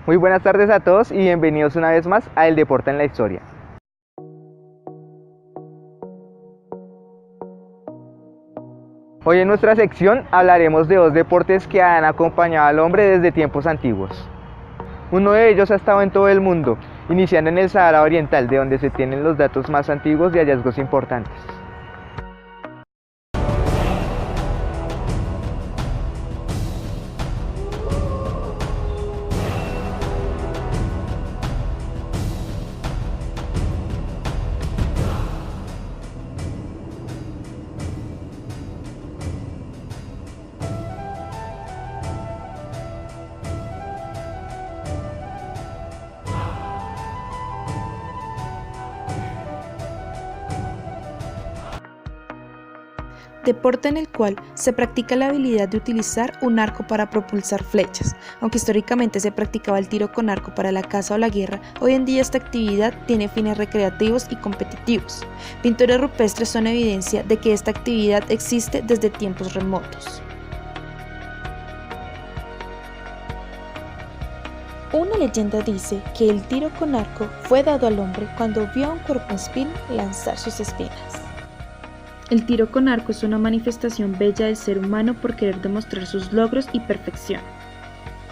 Muy buenas tardes a todos y bienvenidos una vez más a El Deporte en la Historia. Hoy en nuestra sección hablaremos de dos deportes que han acompañado al hombre desde tiempos antiguos. Uno de ellos ha estado en todo el mundo, iniciando en el Sahara Oriental, de donde se tienen los datos más antiguos de hallazgos importantes. Deporte en el cual se practica la habilidad de utilizar un arco para propulsar flechas. Aunque históricamente se practicaba el tiro con arco para la caza o la guerra, hoy en día esta actividad tiene fines recreativos y competitivos. Pintores rupestres son evidencia de que esta actividad existe desde tiempos remotos. Una leyenda dice que el tiro con arco fue dado al hombre cuando vio a un cuerpoespino lanzar sus espinas. El tiro con arco es una manifestación bella del ser humano por querer demostrar sus logros y perfección.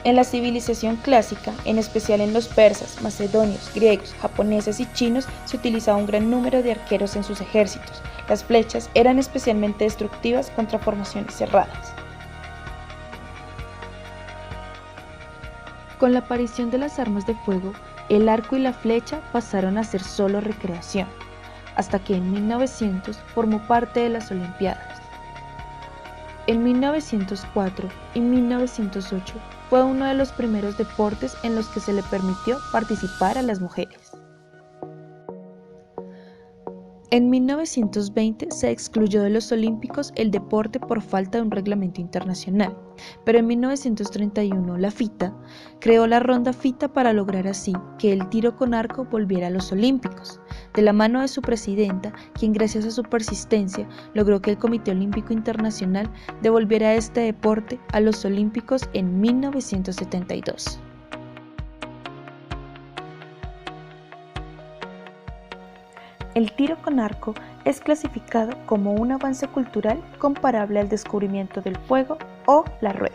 En la civilización clásica, en especial en los persas, macedonios, griegos, japoneses y chinos, se utilizaba un gran número de arqueros en sus ejércitos. Las flechas eran especialmente destructivas contra formaciones cerradas. Con la aparición de las armas de fuego, el arco y la flecha pasaron a ser solo recreación, hasta que en 1900 formó parte de las Olimpiadas. En 1904 y 1908 fue uno de los primeros deportes en los que se le permitió participar a las mujeres. En 1920 se excluyó de los Olímpicos el deporte por falta de un reglamento internacional, pero en 1931 la FITA creó la ronda FITA para lograr así que el tiro con arco volviera a los Olímpicos, de la mano de su presidenta, quien gracias a su persistencia logró que el Comité Olímpico Internacional devolviera este deporte a los Olímpicos en 1972. El tiro con arco es clasificado como un avance cultural comparable al descubrimiento del fuego o la rueda.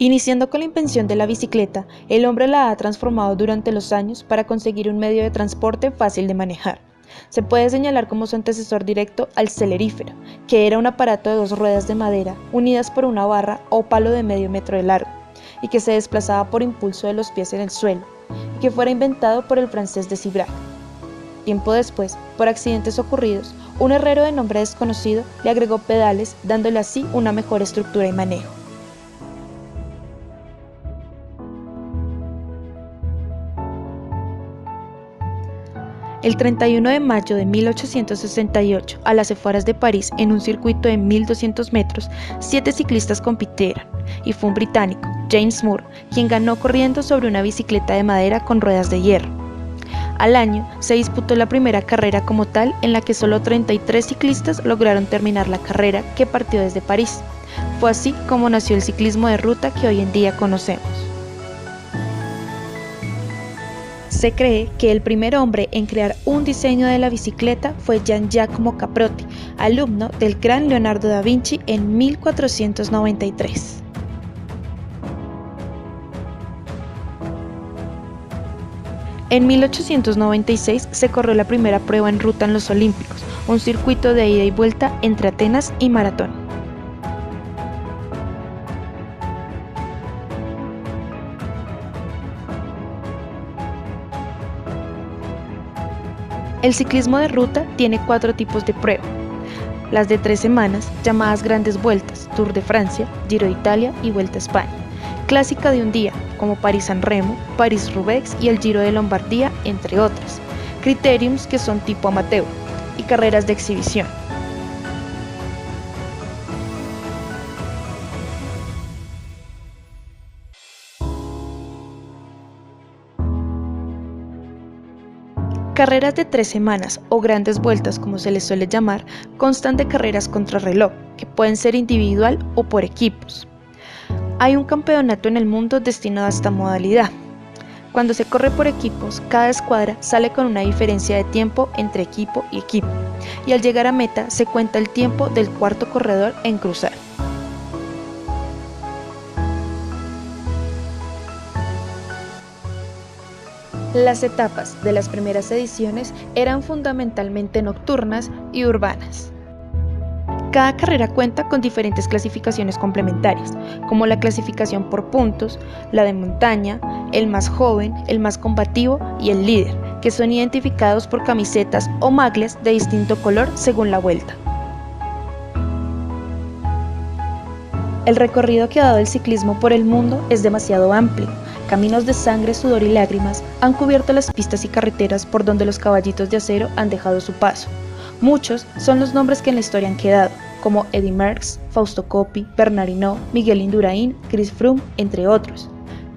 Iniciando con la invención de la bicicleta, el hombre la ha transformado durante los años para conseguir un medio de transporte fácil de manejar. Se puede señalar como su antecesor directo al celerífero, que era un aparato de dos ruedas de madera unidas por una barra o palo de medio metro de largo, y que se desplazaba por impulso de los pies en el suelo, y que fuera inventado por el francés de Cibrac. Tiempo después, por accidentes ocurridos, un herrero de nombre desconocido le agregó pedales, dándole así una mejor estructura y manejo. El 31 de mayo de 1868, a las afueras de París, en un circuito de 1200 metros, 7 ciclistas compitieron, y fue un británico, James Moore, quien ganó corriendo sobre una bicicleta de madera con ruedas de hierro. Al año, se disputó la primera carrera como tal, en la que solo 33 ciclistas lograron terminar la carrera, que partió desde París. Fue así como nació el ciclismo de ruta que hoy en día conocemos. Se cree que el primer hombre en crear un diseño de la bicicleta fue Gian Giacomo Caprotti, alumno del gran Leonardo da Vinci en 1493. En 1896 se corrió la primera prueba en ruta en los Olímpicos, un circuito de ida y vuelta entre Atenas y Maratón. El ciclismo de ruta tiene 4 tipos de prueba: las de 3 semanas, llamadas grandes vueltas, Tour de Francia, Giro de Italia y Vuelta a España; clásica de un día, como París-San Remo, París-Roubaix y el Giro de Lombardía, entre otras; criteriums, que son tipo amateur; y carreras de exhibición. Carreras de 3 semanas o grandes vueltas, como se les suele llamar, constan de carreras contrarreloj, que pueden ser individual o por equipos. Hay un campeonato en el mundo destinado a esta modalidad. Cuando se corre por equipos, cada escuadra sale con una diferencia de tiempo entre equipo y equipo, y al llegar a meta se cuenta el tiempo del cuarto corredor en cruzar. Las etapas de las primeras ediciones eran fundamentalmente nocturnas y urbanas. Cada carrera cuenta con diferentes clasificaciones complementarias, como la clasificación por puntos, la de montaña, el más joven, el más combativo y el líder, que son identificados por camisetas o magles de distinto color según la vuelta. El recorrido que ha dado el ciclismo por el mundo es demasiado amplio. Caminos de sangre, sudor y lágrimas han cubierto las pistas y carreteras por donde los caballitos de acero han dejado su paso. Muchos son los nombres que en la historia han quedado, como Eddy Merckx, Fausto Coppi, Bernard Hinault, Miguel Indurain, Chris Froome, entre otros.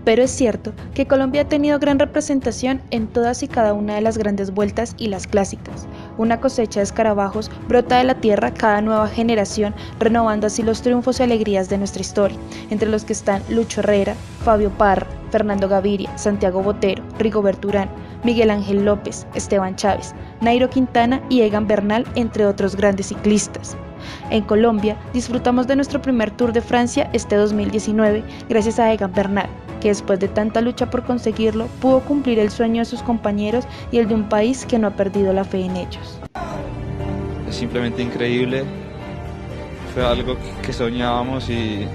Pero es cierto que Colombia ha tenido gran representación en todas y cada una de las grandes vueltas y las clásicas. Una cosecha de escarabajos brota de la tierra cada nueva generación, renovando así los triunfos y alegrías de nuestra historia, entre los que están Lucho Herrera, Fabio Parra, Fernando Gaviria, Santiago Botero, Rigoberto Urán, Miguel Ángel López, Esteban Chávez, Nairo Quintana y Egan Bernal, entre otros grandes ciclistas. En Colombia disfrutamos de nuestro primer Tour de Francia este 2019 gracias a Egan Bernal, que después de tanta lucha por conseguirlo pudo cumplir el sueño de sus compañeros y el de un país que no ha perdido la fe en ellos. Es simplemente increíble, fue algo que soñábamos y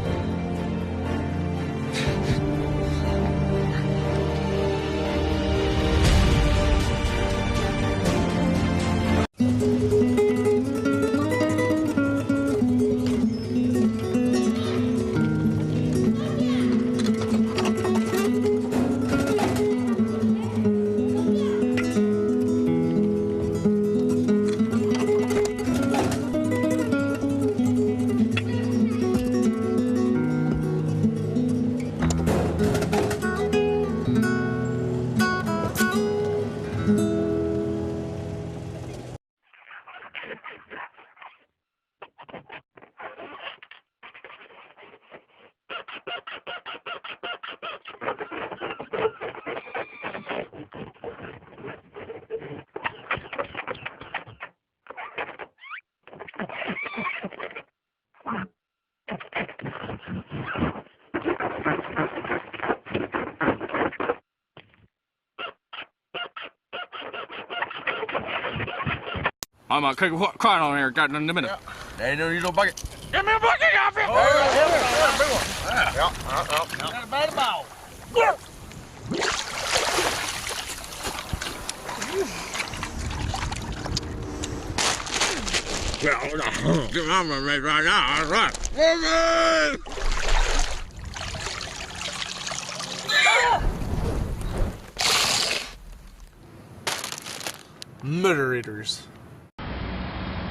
I'm gonna cook a card on there, got in a minute. There ain't no use no bucket. Give me a bucket, Alfred! Got a bad ball. I'm gonna make right now, all right. Murderators.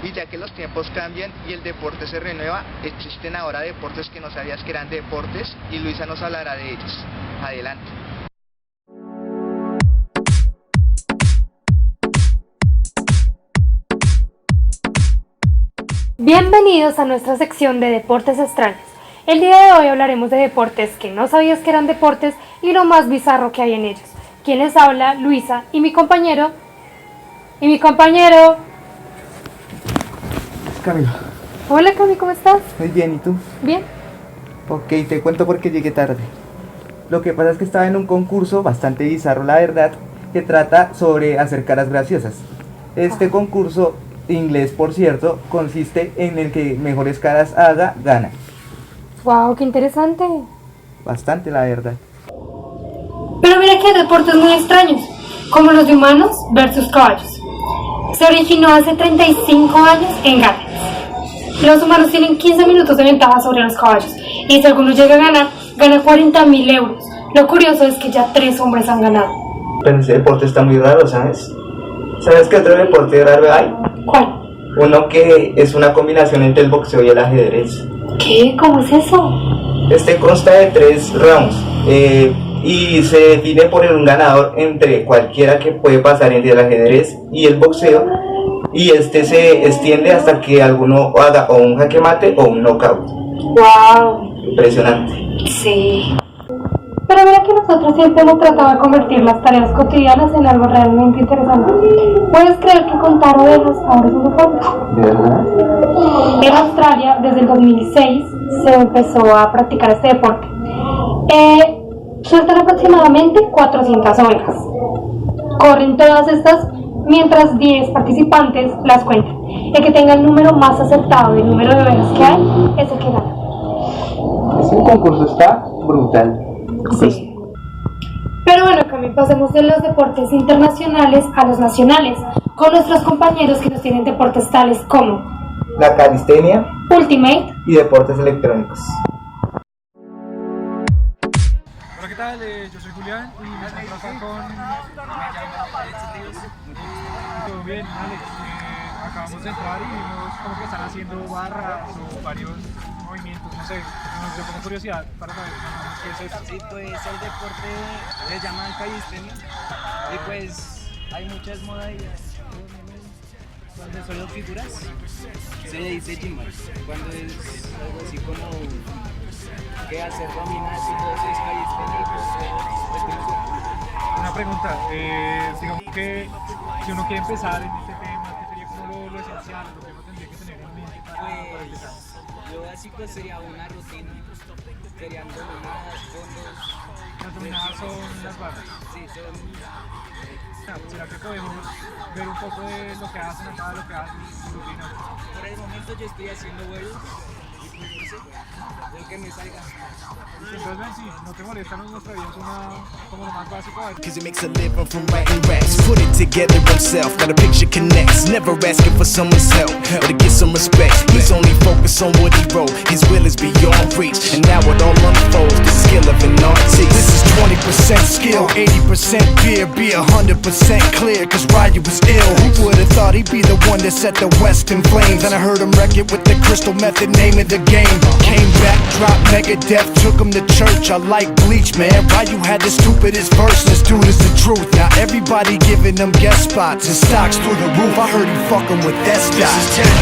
Y ya que los tiempos cambian y el deporte se renueva, existen ahora deportes que no sabías que eran deportes y Luisa nos hablará de ellos. Adelante. Bienvenidos a nuestra sección de deportes extraños. El día de hoy hablaremos de deportes que no sabías que eran deportes y lo más bizarro que hay en ellos. Quien les habla, Luisa, y mi compañero... Camilo. Hola Cami, ¿cómo estás? Muy bien, ¿y tú? Bien. Ok, te cuento por qué llegué tarde. Lo que pasa es que estaba en un concurso bastante bizarro, la verdad, que trata sobre hacer caras graciosas. Este concurso, inglés por cierto, consiste en el que mejores caras haga, gana. Wow, qué interesante. Bastante, la verdad. Pero mira que hay deportes muy extraños, como los de humanos versus caballos. Se originó hace 35 años en Gales. Los humanos tienen 15 minutos de ventaja sobre los caballos y si alguno llega a ganar, gana 40.000 euros. Lo curioso es que ya 3 hombres han ganado. Pero ese deporte está muy raro, ¿sabes? ¿Sabes qué otro deporte raro hay? ¿Cuál? Uno que es una combinación entre el boxeo y el ajedrez. ¿Qué? ¿Cómo es eso? Este consta de 3 rounds. y se define por un ganador entre cualquiera que puede pasar entre el ajedrez y el boxeo, y este se extiende hasta que alguno haga o un jaque mate o un knockout. ¡Wow! Impresionante. Sí. Pero mira que nosotros siempre hemos tratado de convertir las tareas cotidianas en algo realmente interesante. ¿Puedes creer que contar ovejas ahora es un deporte? ¿De verdad? En Australia, desde el 2006, se empezó a practicar este deporte. Sueltan aproximadamente 400 ovejas. Corren todas estas mientras 10 participantes las cuentan. El que tenga el número más acertado del número de ovejas que hay es el que gana. Este concurso está brutal. Sí. Pero bueno, Cami, pasemos de los deportes internacionales a los nacionales, con nuestros compañeros que nos tienen deportes tales como La calistenia Ultimate y deportes electrónicos. Hola, ¿qué tal? Yo soy Julián y me encuentro acá con... Todo bien, Alex. Acabamos de entrar y vimos como que están haciendo barras o varios movimientos, no sé, nos dio como curiosidad para saber qué es eso. Sí, pues el deporte le llaman calistenia y pues hay muchas modalidades. Cuando son las figuras se le dice gymnast, cuando es algo así como que hacer dominadas y todo eso es calistenia y pues Una pregunta, digamos que si uno quiere empezar en este tema, ¿qué sería como lo esencial, lo que uno tendría que tener en mente para empezar? Lo básico sería una rutina, serían dominadas, fondos. Las dominadas son las barras. Sí, son... ¿Será que podemos ver un poco de lo que hacen acá, lo que hacen su rutina? Por el momento yo estoy haciendo vuelos y pues no sé, lo que me salga. Entonces ven, si no te molesta, nos mostrarías como lo más básico. Cause he makes a living from writing raps. Put it together himself, got a picture connects. Never asking for someone's help or to get some respect. He's only focused on what he wrote. His will is beyond reach. And now it all unfolds, the skill of an artist. This is 20% skill, 80% fear. Be 100% clear, cause Ryu was ill. Who would've thought he'd be the one that set the West in flames? And I heard him wreck it with the crystal method, name of the game. Came back, dropped Megadeth, took him to church. I like Bleach, man. Ryu had the stupidest verse. This dude is the truth. Now everybody giving them guest spots and stocks through the roof. I heard he fucking with that stock.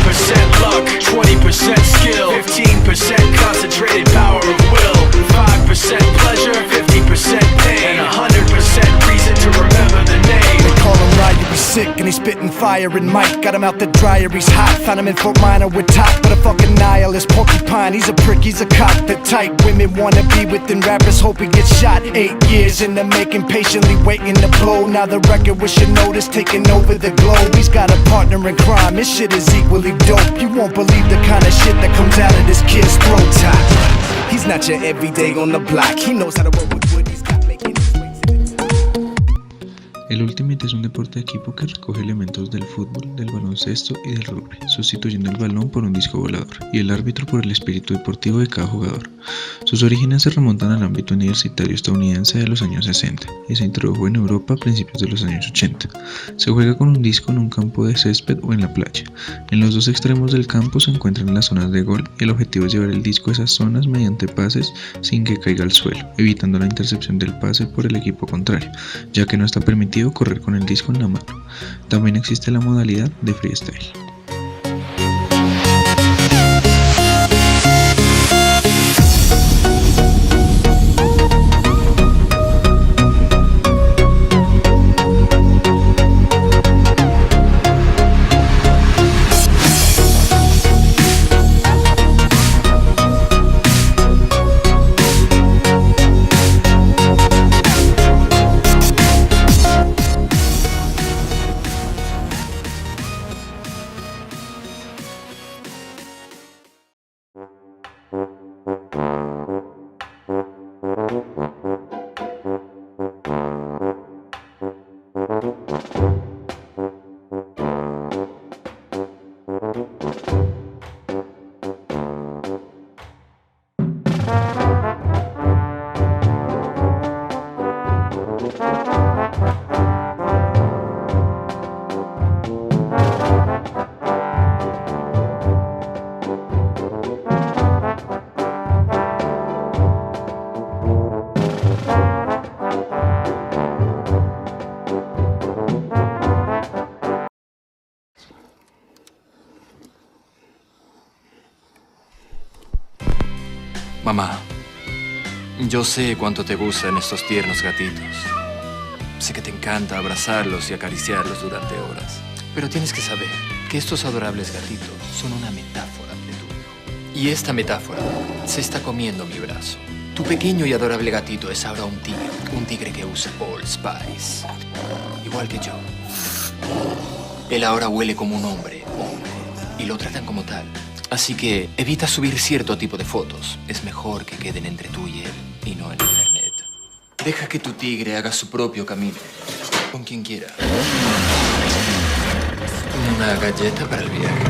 This is 10% luck, 20% skill, 15% concentrated power of will, 5% pleasure, 50% pain, and 100% reason to remember the name. They call him Ryu, he's sick and he's spitting fire and Mike got him out the dryer, he's hot. Found him in Fort Minor with top, but a fucking nihilist porcupine. He's a prick, he's a cock. The type women wanna be within rappers, hope he gets shot. 8 years in the making, patiently waiting to blow. Now the record with your notice taking over the globe. He's got a partner in crime, his shit is equally dope. You won't believe the kind of shit that comes out of this kid's throat. Top. He's not your everyday on the block. He knows how to work with wood. He's got making his way to the top. El Ultimate es un deporte de equipo que recoge elementos del fútbol, del baloncesto y del rugby, sustituyendo el balón por un disco volador y el árbitro por el espíritu deportivo de cada jugador. Sus orígenes se remontan al ámbito universitario estadounidense de los años 60 y se introdujo en Europa a principios de los años 80. Se juega con un disco en un campo de césped o en la playa. En los dos extremos del campo se encuentran las zonas de gol y el objetivo es llevar el disco a esas zonas mediante pases sin que caiga al suelo, evitando la intercepción del pase por el equipo contrario, ya que no está permitido correr con el disco en la mano. También existe la modalidad de freestyle. Mamá, yo sé cuánto te gustan estos tiernos gatitos. Sé que te encanta abrazarlos y acariciarlos durante horas. Pero tienes que saber que estos adorables gatitos son una metáfora de tu hijo. Y esta metáfora se está comiendo mi brazo. Tu pequeño y adorable gatito es ahora un tigre que usa Old Spice. Igual que yo. Él ahora huele como un hombre, y lo tratan como tal. Así que evita subir cierto tipo de fotos. Es mejor que queden entre tú y él, y no en internet. Deja que tu tigre haga su propio camino, con quien quiera. Una galleta para el viaje.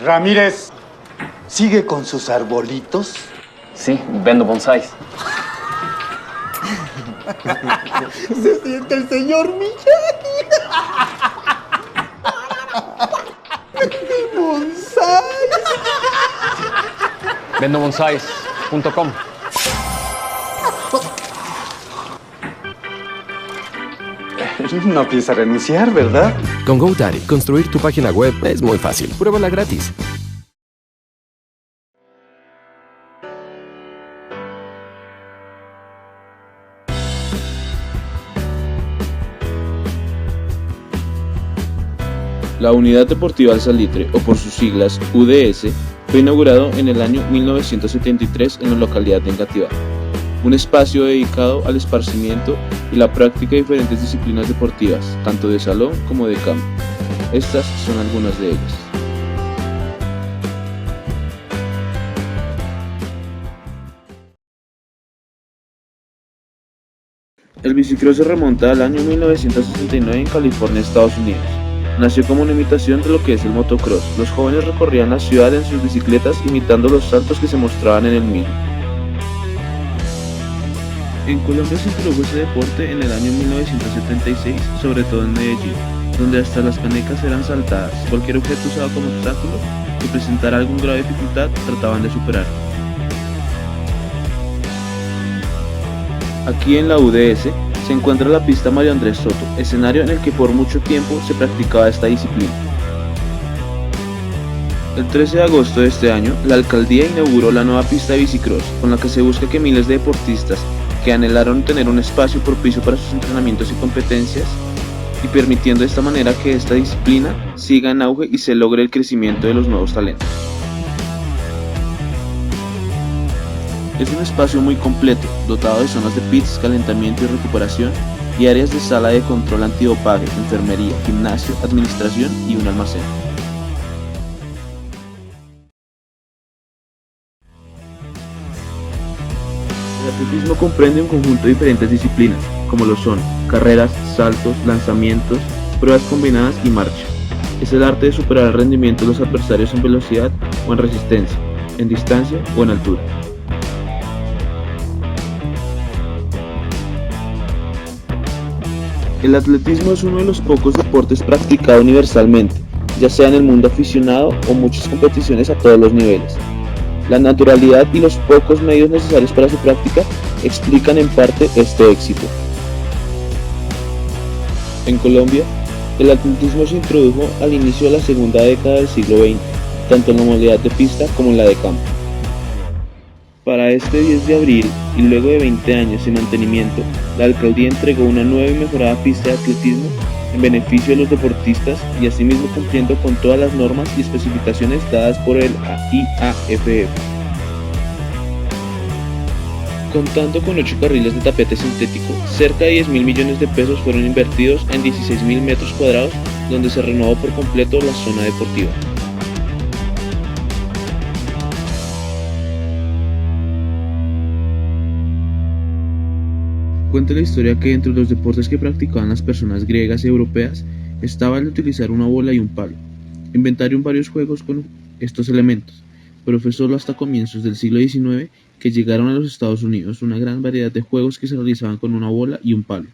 Ramírez, ¿sigue con sus arbolitos? Sí, vendo bonsáis. Se siente el señor Miyagi. ¡Mi bonsai! Vendobonsáis.com. No piensa renunciar, ¿verdad? Con GoDaddy, construir tu página web es muy fácil. Pruébala gratis. La Unidad Deportiva El Salitre, o por sus siglas UDS, fue inaugurado en el año 1973 en la localidad de Engativá, un espacio dedicado al esparcimiento y la práctica de diferentes disciplinas deportivas, tanto de salón como de campo. Estas son algunas de ellas. El bicicross se remonta al año 1969 en California, Estados Unidos. Nació como una imitación de lo que es el motocross. Los jóvenes recorrían la ciudad en sus bicicletas imitando los saltos que se mostraban en el mismo. En Colombia se introdujo ese deporte en el año 1976, sobre todo en Medellín, donde hasta las canecas eran saltadas. Cualquier objeto usado como obstáculo que presentara algún grado de dificultad trataban de superarlo. Aquí en la UDS se encuentra la pista Mario Andrés Soto, escenario en el que por mucho tiempo se practicaba esta disciplina. El 13 de agosto de este año, la alcaldía inauguró la nueva pista de bicicross, con la que se busca que miles de deportistas que anhelaron tener un espacio propicio para sus entrenamientos y competencias, y permitiendo de esta manera que esta disciplina siga en auge y se logre el crecimiento de los nuevos talentos. Es un espacio muy completo, dotado de zonas de pits, calentamiento y recuperación, y áreas de sala de control antidopaje, enfermería, gimnasio, administración y un almacén. El atletismo comprende un conjunto de diferentes disciplinas, como lo son carreras, saltos, lanzamientos, pruebas combinadas y marcha. Es el arte de superar el rendimiento de los adversarios en velocidad o en resistencia, en distancia o en altura. El atletismo es uno de los pocos deportes practicado universalmente, ya sea en el mundo aficionado o muchas competiciones a todos los niveles. La naturalidad y los pocos medios necesarios para su práctica explican en parte este éxito. En Colombia, el atletismo se introdujo al inicio de la segunda década del siglo XX, tanto en la modalidad de pista como en la de campo. Para este 10 de abril, y luego de 20 años en mantenimiento, la alcaldía entregó una nueva y mejorada pista de atletismo en beneficio de los deportistas y asimismo cumpliendo con todas las normas y especificaciones dadas por el IAAF. Contando con 8 carriles de tapete sintético, cerca de 10.000 millones de pesos fueron invertidos en 16.000 metros cuadrados, donde se renovó por completo la zona deportiva. Cuenta la historia que entre los deportes que practicaban las personas griegas y europeas estaba el de utilizar una bola y un palo. Inventaron varios juegos con estos elementos, pero fue solo hasta comienzos del siglo XIX que llegaron a los Estados Unidos una gran variedad de juegos que se realizaban con una bola y un palo.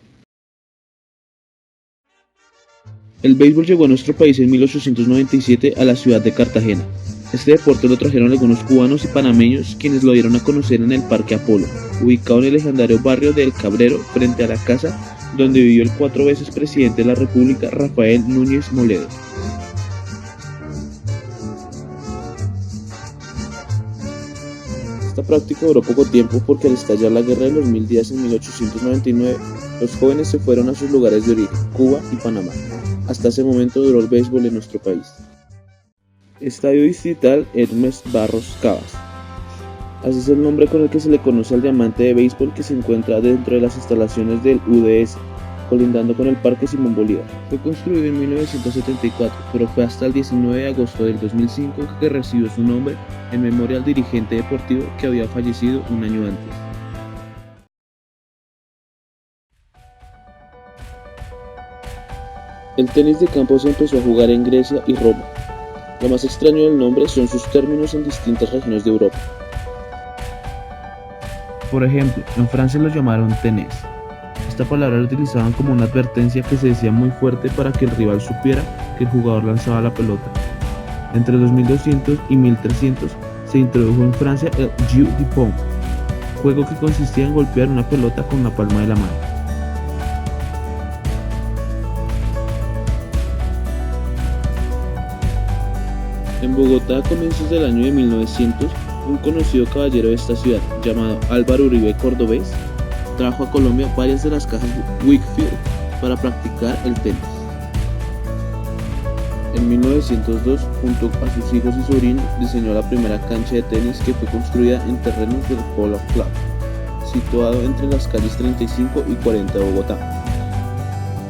El béisbol llegó a nuestro país en 1897 a la ciudad de Cartagena. Este deporte lo trajeron algunos cubanos y panameños, quienes lo dieron a conocer en el Parque Apolo, ubicado en el legendario barrio de El Cabrero, frente a la casa donde vivió el 4 veces presidente de la República Rafael Núñez Moledo. Esta práctica duró poco tiempo porque al estallar la Guerra de los 1000 días en 1899, los jóvenes se fueron a sus lugares de origen, Cuba y Panamá. Hasta ese momento duró el béisbol en nuestro país. Estadio Distrital Hermes Barros Cabas. Así es el nombre con el que se le conoce al diamante de béisbol que se encuentra dentro de las instalaciones del UDS, colindando con el Parque Simón Bolívar. Fue construido en 1974, pero fue hasta el 19 de agosto del 2005 que recibió su nombre en memoria al dirigente deportivo que había fallecido un año antes. El tenis de campo se empezó a jugar en Grecia y Roma. Lo más extraño del nombre son sus términos en distintas regiones de Europa. Por ejemplo, en Francia lo llamaron tennis. Esta palabra la utilizaban como una advertencia que se decía muy fuerte para que el rival supiera que el jugador lanzaba la pelota. Entre 2200 y 1300 se introdujo en Francia el jeu de paume, juego que consistía en golpear una pelota con la palma de la mano. En Bogotá, a comienzos del año de 1900, un conocido caballero de esta ciudad, llamado Álvaro Uribe Cordobés, trajo a Colombia varias de las cajas Wakefield para practicar el tenis. En 1902, junto a sus hijos y sobrinos, diseñó la primera cancha de tenis que fue construida en terrenos del Polo Club, situado entre las calles 35 y 40 de Bogotá.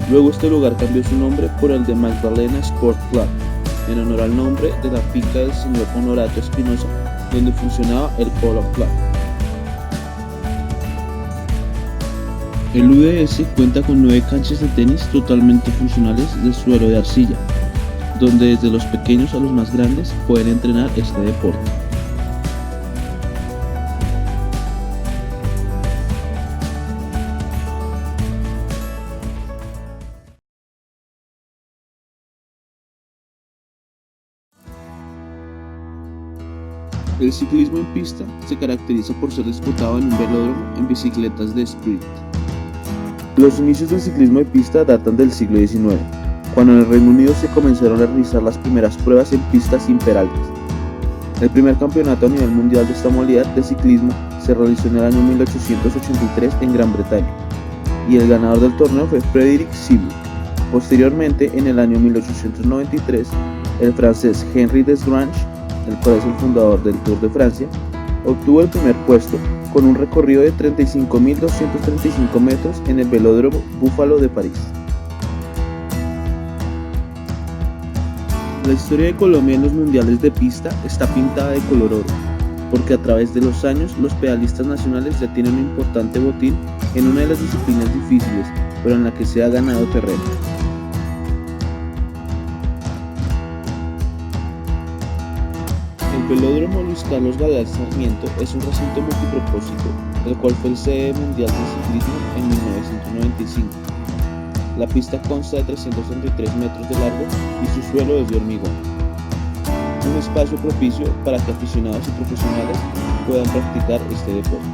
Luego este lugar cambió su nombre por el de Magdalena Sport Club, en honor al nombre de la finca del señor Honorato Espinosa, donde funcionaba el Polo Club. El UDS cuenta con 9 canchas de tenis totalmente funcionales de suelo de arcilla, donde desde los pequeños a los más grandes pueden entrenar este deporte. El ciclismo en pista se caracteriza por ser disputado en un velódromo en bicicletas de sprint. Los inicios del ciclismo de pista datan del siglo XIX, cuando en el Reino Unido se comenzaron a realizar las primeras pruebas en pistas imperaltas. El primer campeonato a nivel mundial de esta modalidad de ciclismo se realizó en el año 1883 en Gran Bretaña, y el ganador del torneo fue Frédéric Sibly. Posteriormente, en el año 1893, el francés Henri Desgrange, el cual es el fundador del Tour de Francia, obtuvo el primer puesto con un recorrido de 35.235 metros en el velódromo Búfalo de París. La historia de Colombia en los mundiales de pista está pintada de color oro, porque a través de los años los pedalistas nacionales ya tienen un importante botín en una de las disciplinas difíciles, pero en la que se ha ganado terreno. El velódromo Luis Carlos Galán Sarmiento es un recinto multipropósito, el cual fue el sede mundial de ciclismo en 1995. La pista consta de 333 metros de largo y su suelo es de hormigón. Un espacio propicio para que aficionados y profesionales puedan practicar este deporte.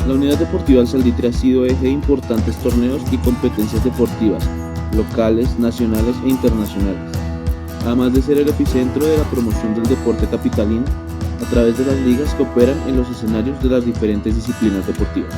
La Unidad Deportiva El Salitre ha sido eje de importantes torneos y competencias deportivas, locales, nacionales e internacionales, además de ser el epicentro de la promoción del deporte capitalino a través de las ligas que operan en los escenarios de las diferentes disciplinas deportivas.